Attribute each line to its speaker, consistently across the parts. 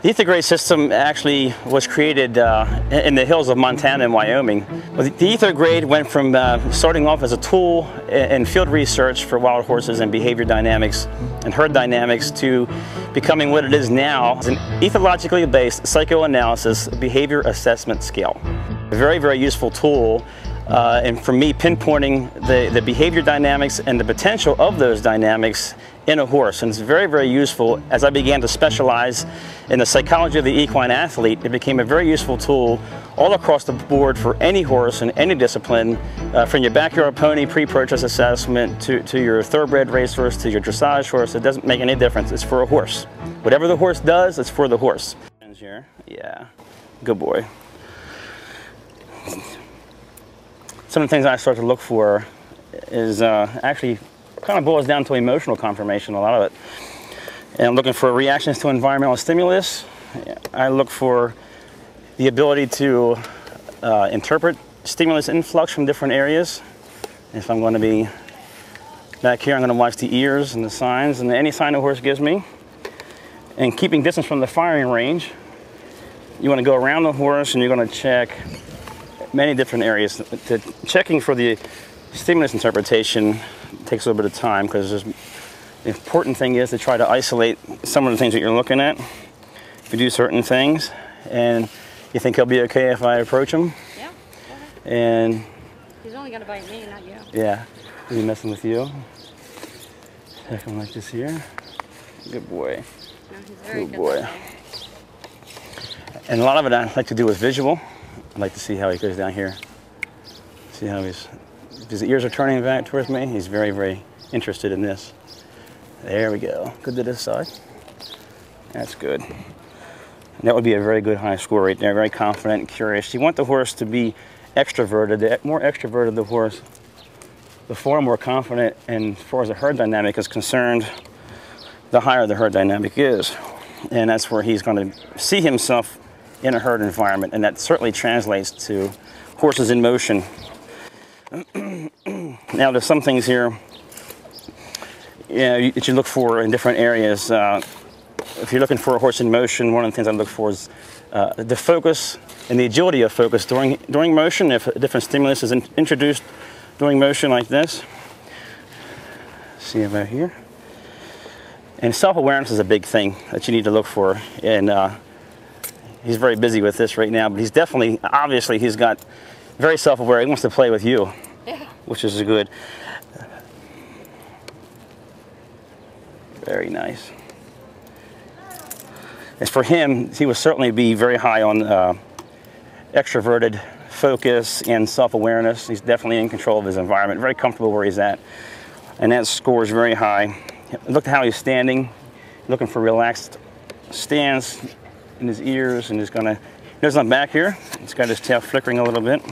Speaker 1: The EthoGrade system actually was created in the hills of Montana and Wyoming. The EthoGrade went from starting off as a tool in field research for wild horses and behavior dynamics and herd dynamics to becoming what it is now, as an ethologically based psychoanalysis behavior assessment scale. A very, very useful tool and for me pinpointing the behavior dynamics and the potential of those dynamics in a horse. And it's very, very useful. As I began to specialize in the psychology of the equine athlete, it became a very useful tool all across the board for any horse in any discipline, from your backyard pony pre-purchase assessment to your thoroughbred racehorse to your dressage horse. It doesn't make any difference. It's for a horse. Whatever the horse does, it's for the horse. Here. Yeah, good boy. Some of the things I start to look for is actually kind of boils down to emotional confirmation, a lot of it. And I'm looking for reactions to environmental stimulus. I look for the ability to interpret stimulus influx from different areas. If I'm going to be back here, I'm going to watch the ears and the signs and any sign the horse gives me. And keeping distance from the firing range, you want to go around the horse and you're going to check many different areas. Checking for the stimulus interpretation takes a little bit of time because the important thing is to try to isolate some of the things that you're looking at. If you do certain things and you think he'll be okay if I approach him.
Speaker 2: Yeah.
Speaker 1: And
Speaker 2: he's only gonna bite me, not you.
Speaker 1: Yeah. Is he messing with you? Check him like this here. Good boy.
Speaker 2: No, he's very
Speaker 1: good boy. And a lot of it I like to do with visual. I'd like to see how he goes down here. See how his ears are turning back towards me. He's very, very interested in this. There we go. Good to this side. That's good. And that would be a very good high score right there. Very confident and curious. You want the horse to be extroverted. The more extroverted the horse, the far more confident, and as far as the herd dynamic is concerned, the higher the herd dynamic is. And that's where he's going to see himself in a herd environment, and that certainly translates to horses in motion. Now there's some things here that you look for in different areas. If you're looking for a horse in motion, one of the things I look for is the focus and the agility of focus during motion. If a different stimulus is introduced during motion like this. See about here. And self-awareness is a big thing that you need to look for. And he's very busy with this right now, but he's definitely, obviously, he's got very self-aware. He wants to play with you, yeah, which is good. Very nice. As for him, he would certainly be very high on extroverted focus and self-awareness. He's definitely in control of his environment, very comfortable where he's at, and that score is very high. Look at how he's standing, looking for relaxed stance in his ears, and he's gonna, notice I'm back here, he's got his tail flickering a little bit.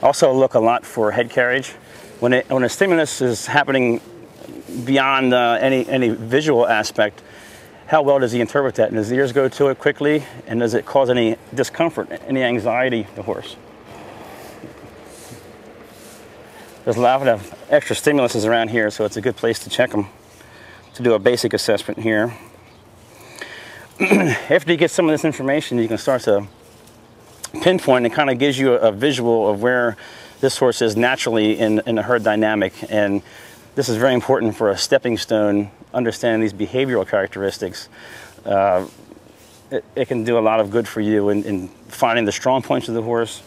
Speaker 1: Also look a lot for head carriage. When a stimulus is happening beyond any visual aspect, how well does he interpret that? And does his ears go to it quickly? And does it cause any discomfort, any anxiety to the horse? There's a lot of extra stimuluses around here, so it's a good place to check them, to do a basic assessment here. After you get some of this information, you can start to pinpoint. It kind of gives you a visual of where this horse is naturally in a herd dynamic. And this is very important for a stepping stone, understanding these behavioral characteristics. It can do a lot of good for you in finding the strong points of the horse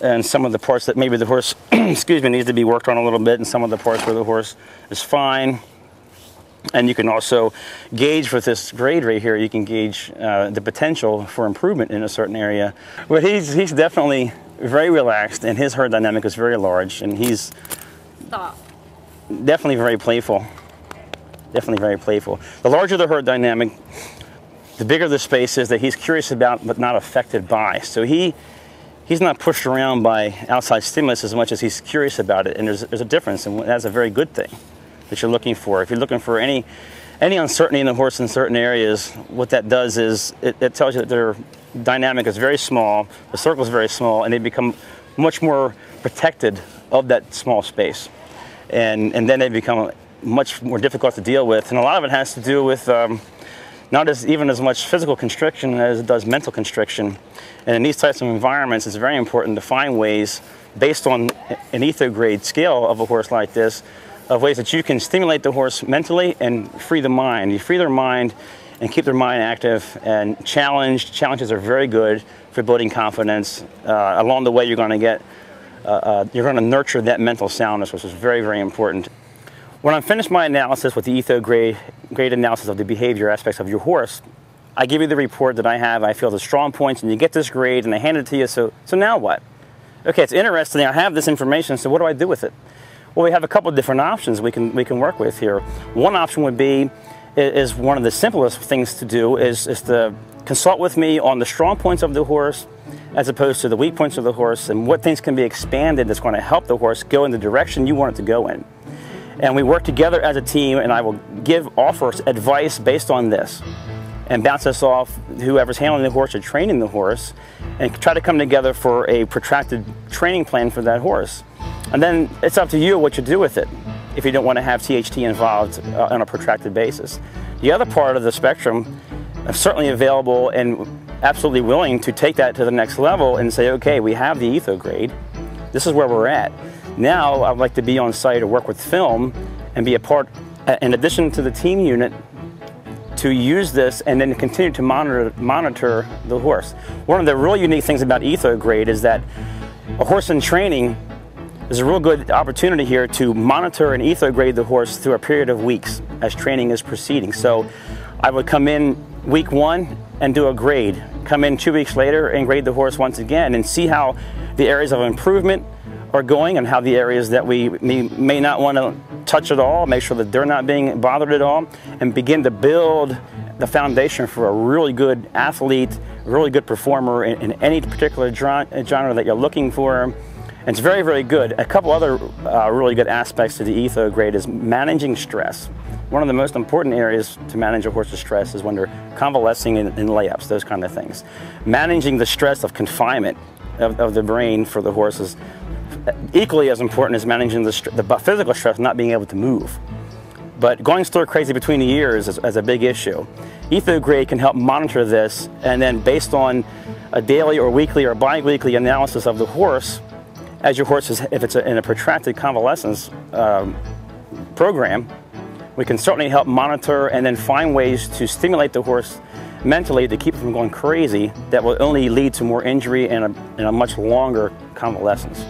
Speaker 1: and some of the parts that maybe the horse excuse me, needs to be worked on a little bit, and some of the parts where the horse is fine. And you can also gauge with this grade right here, you can gauge the potential for improvement in a certain area. But he's definitely very relaxed, and his herd dynamic is very large, and he's definitely very playful. Definitely very playful. The larger the herd dynamic, the bigger the space is that he's curious about but not affected by. So he's not pushed around by outside stimulus as much as he's curious about it, and there's a difference, and that's a very good thing that you're looking for. If you're looking for any uncertainty in the horse in certain areas, what that does is it tells you that their dynamic is very small, the circle is very small, and they become much more protected of that small space. And then they become much more difficult to deal with. And a lot of it has to do with not even as much physical constriction as it does mental constriction. And in these types of environments, it's very important to find ways, based on an EthoGrade scale of a horse like this, of ways that you can stimulate the horse mentally and free the mind. You free their mind and keep their mind active and challenged. Challenges are very good for building confidence. Along the way, you're going to nurture that mental soundness, which is very, very important. When I'm finished my analysis with the EthoGrade analysis of the behavior aspects of your horse, I give you the report that I have. I feel the strong points, and you get this grade, and I hand it to you. So now what? Okay, it's interesting. I have this information. So what do I do with it? Well, we have a couple of different options we can work with here. One option would be, is one of the simplest things to do, is to consult with me on the strong points of the horse as opposed to the weak points of the horse, and what things can be expanded that's going to help the horse go in the direction you want it to go in. And we work together as a team, and I will offer advice based on this and bounce this off whoever's handling the horse or training the horse, and try to come together for a protracted training plan for that horse. And then it's up to you what you do with it if you don't want to have THT involved on a protracted basis. The other part of the spectrum, I'm certainly available and absolutely willing to take that to the next level and say, okay, we have the EthoGrade. This is where we're at. Now I'd like to be on site or work with film and be a part, in addition to the team unit, to use this and then continue to monitor the horse. One of the really unique things about EthoGrade is that a horse in training, there's a real good opportunity here to monitor and EthoGrade the horse through a period of weeks as training is proceeding. So I would come in week 1 and do a grade, come in 2 weeks later and grade the horse once again, and see how the areas of improvement are going and how the areas that we may not want to touch at all, make sure that they're not being bothered at all, and begin to build the foundation for a really good athlete, a really good performer in any particular genre that you're looking for. And it's very, very good. A couple other really good aspects to the EthoGrade is managing stress. One of the most important areas to manage a horse's stress is when they're convalescing in layups, those kind of things. Managing the stress of confinement of the brain for the horse is equally as important as managing the physical stress, not being able to move. But going stir crazy between the ears is a big issue. EthoGrade can help monitor this, and then based on a daily or weekly or bi-weekly analysis of the horse, as your horse is, if it's in a protracted convalescence program, we can certainly help monitor and then find ways to stimulate the horse mentally to keep it from going crazy that will only lead to more injury and a much longer convalescence.